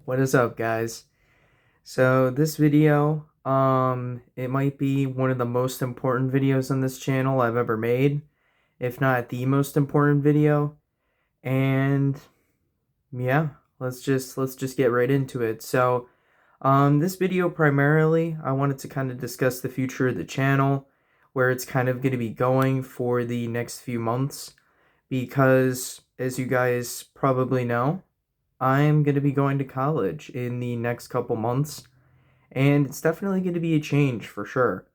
What is up, guys? So this video, it might be one of the most important videos on this channel I've ever made, if not the most important video. And yeah, let's just get right into it. So, this video primarily, I wanted to kind of discuss the future of the channel, where it's kind of going to be going for the next few months, because as you guys probably know, I'm going to be going to college in the next couple months, and it's definitely going to be a change for sure.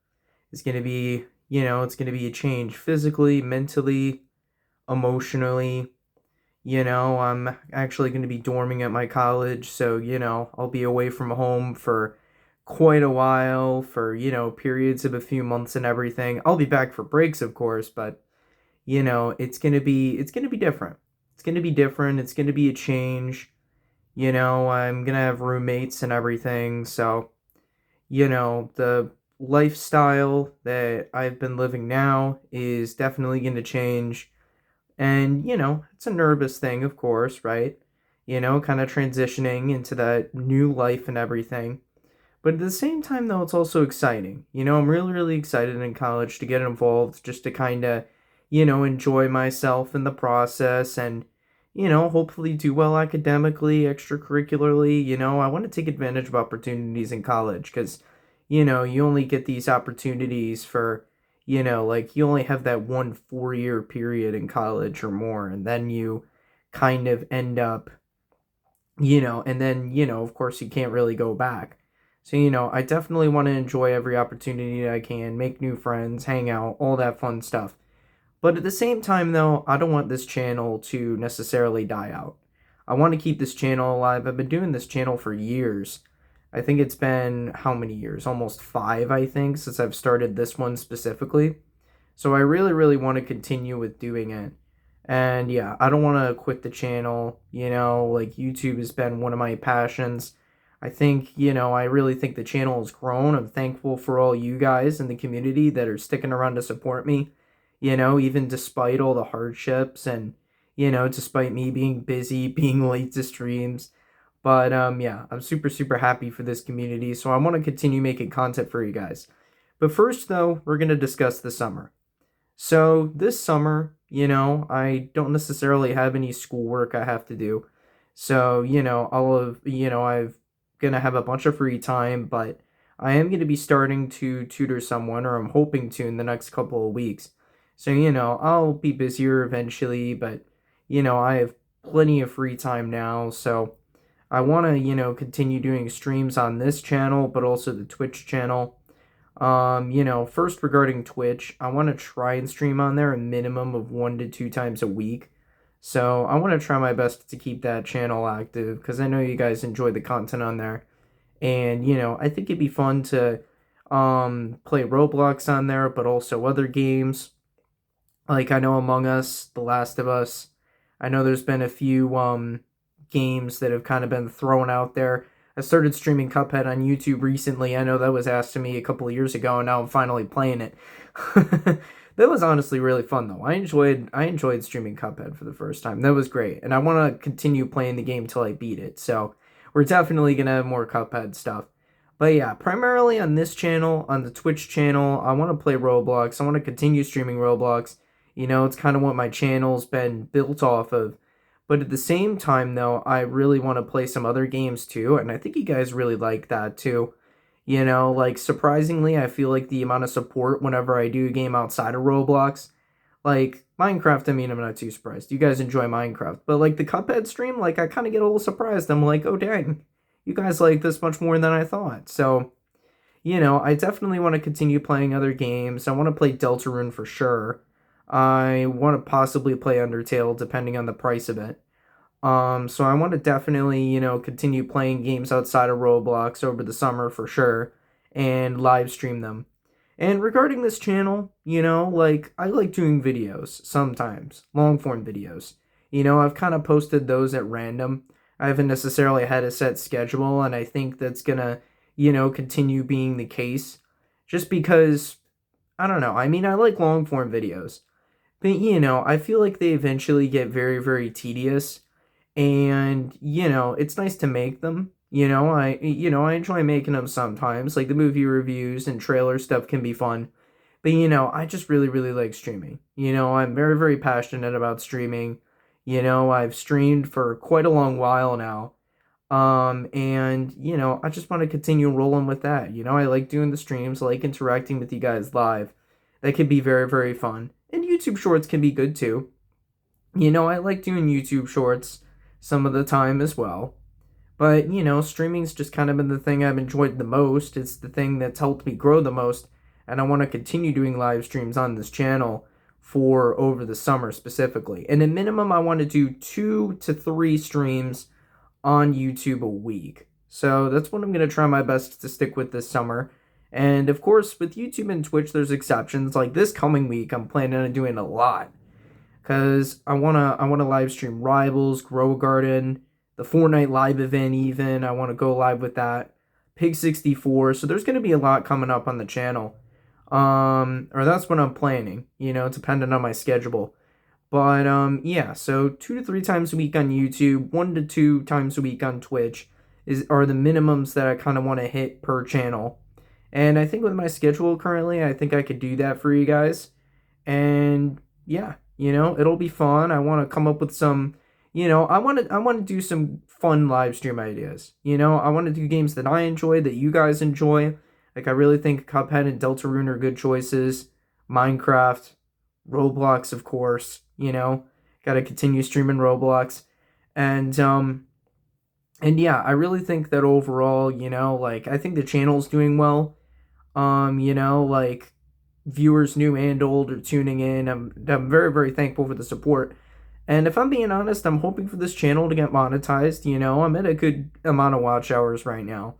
It's going to be, it's going to be a change physically, mentally, emotionally. I'm actually going to be dorming at my college, so, I'll be away from home for quite a while, for, periods of a few months and everything. I'll be back for breaks, of course, but, it's going to be different. It's going to be different. It's going to be a change. I'm gonna have roommates and everything, so, the lifestyle that I've been living now is definitely gonna change. And, it's a nervous thing, of course, right? Kind of transitioning into that new life and everything. But at the same time, though, it's also exciting. I'm really, really excited in college to get involved, just to kind of, enjoy myself in the process and, hopefully do well academically, extracurricularly. I want to take advantage of opportunities in college because, you only get these opportunities for, like you only have that 1 4 year period in college or more. And then you kind of end up, and then, of course, you can't really go back. So, I definitely want to enjoy every opportunity I can, make new friends, hang out, all that fun stuff. But at the same time, though, I don't want this channel to necessarily die out. I want to keep this channel alive. I've been doing this channel for years. I think it's been how many years? Almost 5, I think, since I've started this one specifically. So I really, really want to continue with doing it. And yeah, I don't want to quit the channel. Like YouTube has been one of my passions. I think, I really think the channel has grown. I'm thankful for all you guys in the community that are sticking around to support me, even despite all the hardships and, despite me being busy, being late to streams. But yeah, I'm super, super happy for this community. So I want to continue making content for you guys. But first, though, we're going to discuss the summer. So this summer, I don't necessarily have any schoolwork I have to do. So, I'm gonna have a bunch of free time, but I am gonna be starting to tutor someone, or I'm hoping to in the next couple of weeks. So, I'll be busier eventually, but I have plenty of free time now, so I want to, continue doing streams on this channel, but also the Twitch channel. First regarding Twitch, I want to try and stream on there a minimum of 1 to 2 times a week. So I want to try my best to keep that channel active because I know you guys enjoy the content on there. And, I think it'd be fun to play Roblox on there, but also other games. Like I know Among Us, The Last of Us. I know there's been a few games that have kind of been thrown out there. I started streaming Cuphead on YouTube recently. I know that was asked to me a couple of years ago, and now I'm finally playing it. That was honestly really fun, though. I enjoyed streaming Cuphead for the first time. That was great, and I want to continue playing the game till I beat it. So we're definitely gonna have more Cuphead stuff. But yeah, primarily on this channel, on the Twitch channel, I want to play Roblox. I want to continue streaming Roblox. It's kind of what my channel's been built off of. But at the same time, though, I really want to play some other games too, and I think you guys really like that too. Like surprisingly, I feel like the amount of support whenever I do a game outside of Roblox, like Minecraft, I mean, I'm not too surprised. You guys enjoy Minecraft, but like the Cuphead stream, like I kind of get a little surprised. I'm like, oh dang, you guys like this much more than I thought. So, I definitely want to continue playing other games. I want to play Deltarune for sure. I want to possibly play Undertale depending on the price of it. So I want to definitely, continue playing games outside of Roblox over the summer for sure and live stream them. And regarding this channel, like I like doing videos sometimes, long form videos. I've kind of posted those at random. I haven't necessarily had a set schedule, and I think that's gonna, continue being the case. Just because, I don't know. I mean, I like long form videos, but I feel like they eventually get very, very tedious, and it's nice to make them, I enjoy making them sometimes. Like the movie reviews and trailer stuff can be fun. But I just really, really like streaming. I'm very, very passionate about streaming. I've streamed for quite a long while now. And I just want to continue rolling with that. I like doing the streams, I like interacting with you guys live. That can be very, very fun. And YouTube shorts can be good too. I like doing YouTube shorts some of the time as well. But, streaming's just kind of been the thing I've enjoyed the most. It's the thing that's helped me grow the most. And I want to continue doing live streams on this channel for over the summer specifically. And at minimum, I want to do 2 to 3 streams on YouTube a week. So that's what I'm going to try my best to stick with this summer. And of course, with YouTube and Twitch, there's exceptions. Like this coming week, I'm planning on doing a lot because I wanna live stream Rivals, Grow a Garden, the Fortnite live event. Even I want to go live with that. Pig 64. So there's gonna be a lot coming up on the channel. Or that's what I'm planning. Depending on my schedule. But yeah. So 2 to 3 times a week on YouTube, 1 to 2 times a week on Twitch are the minimums that I kind of want to hit per channel. And I think with my schedule currently, I think I could do that for you guys. And yeah, it'll be fun. I want to come up with some, I want to do some fun live stream ideas. I want to do games that I enjoy, that you guys enjoy. Like I really think Cuphead and Deltarune are good choices. Minecraft, Roblox, of course. Got to continue streaming Roblox. And yeah, I really think that overall, like I think the channel's doing well. Like viewers new and old are tuning in. I'm very, very thankful for the support. And if I'm being honest, I'm hoping for this channel to get monetized. I'm at a good amount of watch hours right now.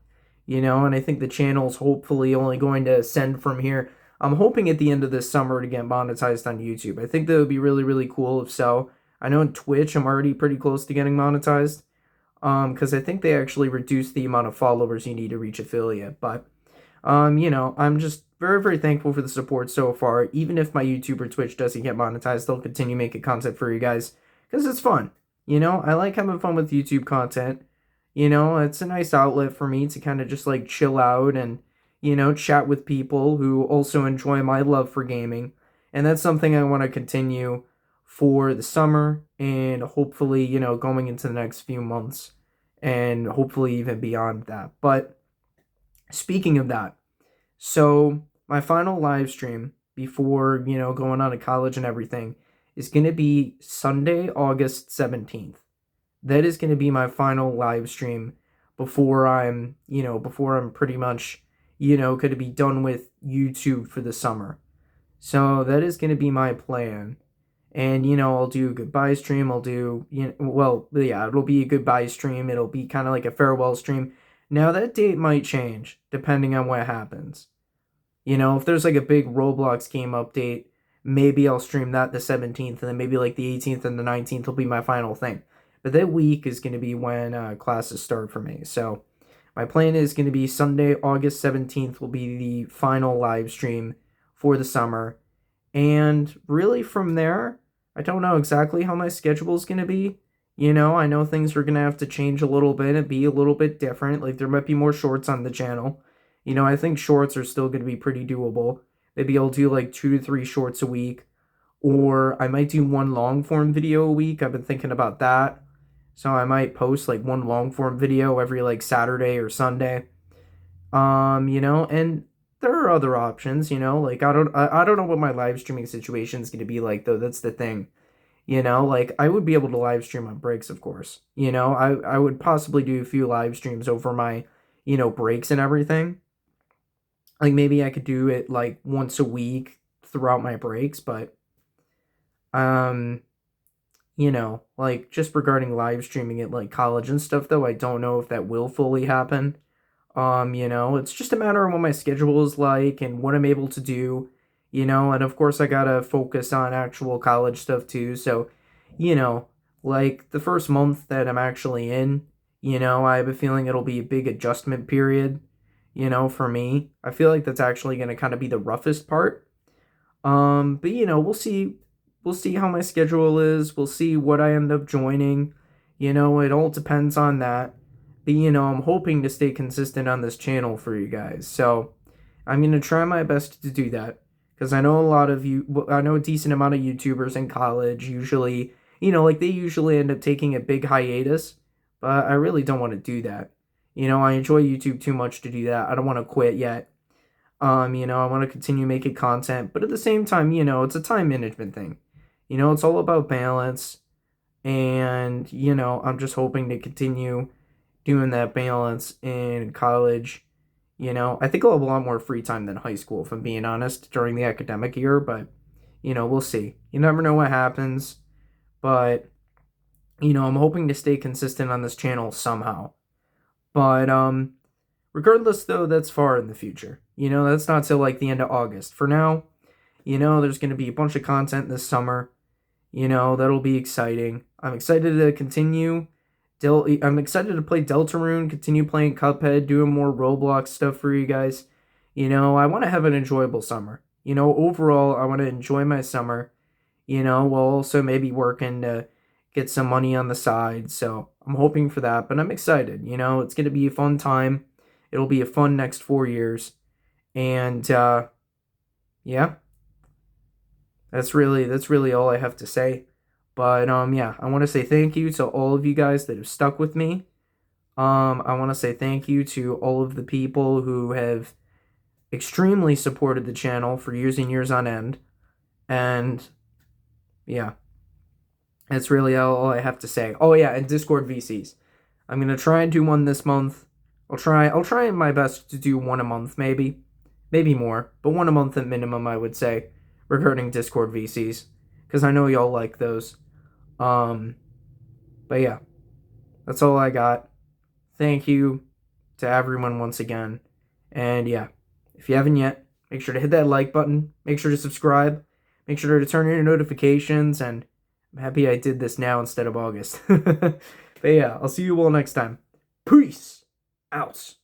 And I think the channel's hopefully only going to ascend from here. I'm hoping at the end of this summer to get monetized on YouTube. I think that would be really, really cool if so. I know on Twitch I'm already pretty close to getting monetized. Because I think they actually reduced the amount of followers you need to reach affiliate. But I'm just very, very thankful for the support so far. Even if my YouTube or Twitch doesn't get monetized, they'll continue making content for you guys because it's fun. I like having fun with YouTube content. It's a nice outlet for me to kind of just like chill out and, chat with people who also enjoy my love for gaming. And that's something I want to continue for the summer and hopefully, going into the next few months and hopefully even beyond that. But speaking of that, so my final live stream before, going on to college and everything is going to be Sunday, August 17th. That is going to be my final live stream before I'm pretty much, going to be done with YouTube for the summer. So that is going to be my plan. And, I'll do a goodbye stream. I'll do, well, yeah, it'll be a goodbye stream. It'll be kind of like a farewell stream. Now, that date might change depending on what happens. If there's like a big Roblox game update, maybe I'll stream that the 17th, and then maybe like the 18th and the 19th will be my final thing. But that week is going to be when classes start for me. So my plan is going to be Sunday, August 17th will be the final live stream for the summer. And really from there, I don't know exactly how my schedule is going to be. I know things are going to have to change a little bit and be a little bit different. Like there might be more shorts on the channel. I think shorts are still going to be pretty doable. Maybe I'll do like 2 to 3 shorts a week. Or I might do 1 long-form video a week. I've been thinking about that. So I might post like 1 long-form video every like Saturday or Sunday. And there are other options, like I don't know what my live streaming situation is going to be like though. That's the thing. Like I would be able to live stream on breaks, of course. I would possibly do a few live streams over my, breaks and everything. Like maybe I could do it like once a week throughout my breaks, but um like just regarding live streaming at like college and stuff though, I don't know if that will fully happen. It's just a matter of what my schedule is like and what I'm able to do, and of course I gotta focus on actual college stuff too. So, you know, like the first month that I'm actually in, I have a feeling it'll be a big adjustment period, for me. I feel like that's actually gonna kind of be the roughest part. But we'll see how my schedule is. We'll see what I end up joining. It all depends on that. But, I'm hoping to stay consistent on this channel for you guys. So I'm going to try my best to do that. Because I know a lot of you, I know a decent amount of YouTubers in college usually, like they usually end up taking a big hiatus. But I really don't want to do that. I enjoy YouTube too much to do that. I don't want to quit yet. I want to continue making content. But at the same time, it's a time management thing. It's all about balance. And, I'm just hoping to continue doing that balance in college. I think I'll have a lot more free time than high school, if I'm being honest, during the academic year, but, we'll see. You never know what happens, but, I'm hoping to stay consistent on this channel somehow. But, regardless, though, that's far in the future. That's not till, like, the end of August. For now, there's going to be a bunch of content this summer. That'll be exciting. I'm excited to continue. I'm excited to play Deltarune, continue playing Cuphead, doing more Roblox stuff for you guys. I want to have an enjoyable summer. Overall, I want to enjoy my summer. While also maybe working to get some money on the side. So I'm hoping for that, but I'm excited. It's going to be a fun time. It'll be a fun next 4 years. And, yeah, that's really all I have to say. But, yeah, I want to say thank you to all of you guys that have stuck with me. I want to say thank you to all of the people who have extremely supported the channel for years and years on end. And, yeah, that's really all I have to say. Oh, yeah, and Discord VCs. I'm going to try and do one this month. I'll try my best to do one a month, maybe. Maybe more, but one a month at minimum, I would say, regarding Discord VCs. Because I know y'all like those. But yeah, that's all I got. Thank you to everyone once again. And yeah, if you haven't yet, make sure to hit that like button. Make sure to subscribe. Make sure to turn on your notifications. And I'm happy I did this now instead of August. But yeah, I'll see you all next time. Peace out.